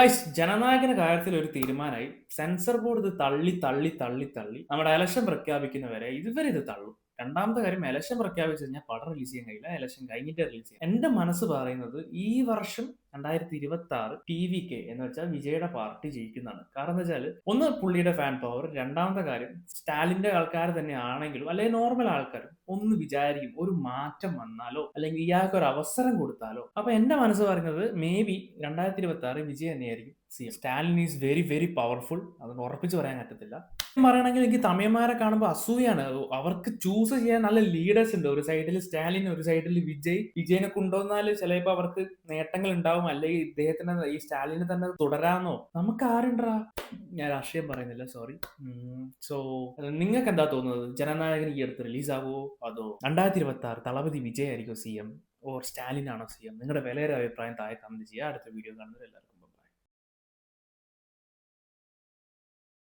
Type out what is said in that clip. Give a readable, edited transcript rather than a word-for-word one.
Guys, ജനനായകന്റെ കാര്യത്തിൽ ഒരു തീരുമാനമായി. സെൻസർ ബോർഡ് ഇത് തള്ളി തള്ളി തള്ളി തള്ളി നമ്മുടെ ഇലക്ഷൻ പ്രഖ്യാപിക്കുന്നവരെ ഇതുവരെ ഇത് തള്ളും. രണ്ടാമത്തെ കാര്യം, ഇലക്ഷൻ പ്രഖ്യാപിച്ചു കഴിഞ്ഞാൽ പടം റിലീസ് ചെയ്യാൻ കഴിയില്ല. ഇലക്ഷൻ കഴിഞ്ഞിട്ട് റിലീസ് ചെയ്യാം. എന്റെ മനസ്സ് പറയുന്നത് ഈ വർഷം 2026 TVK എന്ന് വെച്ചാൽ വിജയുടെ പാർട്ടി ജയിക്കുന്നതാണ്. കാരണം എന്താ വെച്ചാൽ, ഒന്ന് പുള്ളിയുടെ ഫാൻ പവർ, രണ്ടാമത്തെ കാര്യം സ്റ്റാലിന്റെ ആൾക്കാർ തന്നെ ആണെങ്കിലും അല്ലെങ്കിൽ നോർമൽ ആൾക്കാരും ഒന്ന് വിചാരിക്കും ഒരു മാറ്റം വന്നാലോ അല്ലെങ്കിൽ ഇയാൾക്ക് ഒരു അവസരം കൊടുത്താലോ. അപ്പൊ എന്റെ മനസ്സ് പറയുന്നത് മേ ബി 2026 വിജയ് തന്നെയായിരിക്കും CM. Stalin is very very powerful, അതൊന്ന് ഉറപ്പിച്ച് പറയാൻ പറ്റത്തില്ല. പറയണമെങ്കിൽ എനിക്ക് തമിഴന്മാരെ കാണുമ്പോൾ അസൂയാണ്. അവർക്ക് ചൂസ് ചെയ്യാൻ നല്ല ലീഡേഴ്സ് ഉണ്ട്. ഒരു സൈഡിൽ സ്റ്റാലിൻ, ഒരു സൈഡിൽ വിജയ്. വിജയനെ കൊണ്ടുവന്നാൽ ചിലപ്പോൾ അവർക്ക് നേട്ടങ്ങൾ ഉണ്ടാവും, അല്ലെങ്കിൽ ഇദ്ദേഹത്തിന് ഈ സ്റ്റാലിനെ തന്നെ തുടരാന്നോ. നമുക്ക് ആരുണ്ടാ. ഞാൻ രാഷ്ട്രീയം പറയുന്നില്ല, സോറി. സോ നിങ്ങൾക്ക് എന്താ തോന്നുന്നത്? ജനനായകൻ ഈ അടുത്ത് റിലീസ് ആവുമോ, അതോ 2026 തളപതി വിജയ് ആയിരിക്കും CM, ഓർ സ്റ്റാലിൻ ആണോ CM? നിങ്ങളുടെ വിലയേറെ അഭിപ്രായം താഴെ കമന്റ് ചെയ്യുക. അടുത്ത വീഡിയോ കാണുന്നവരെല്ലാവരും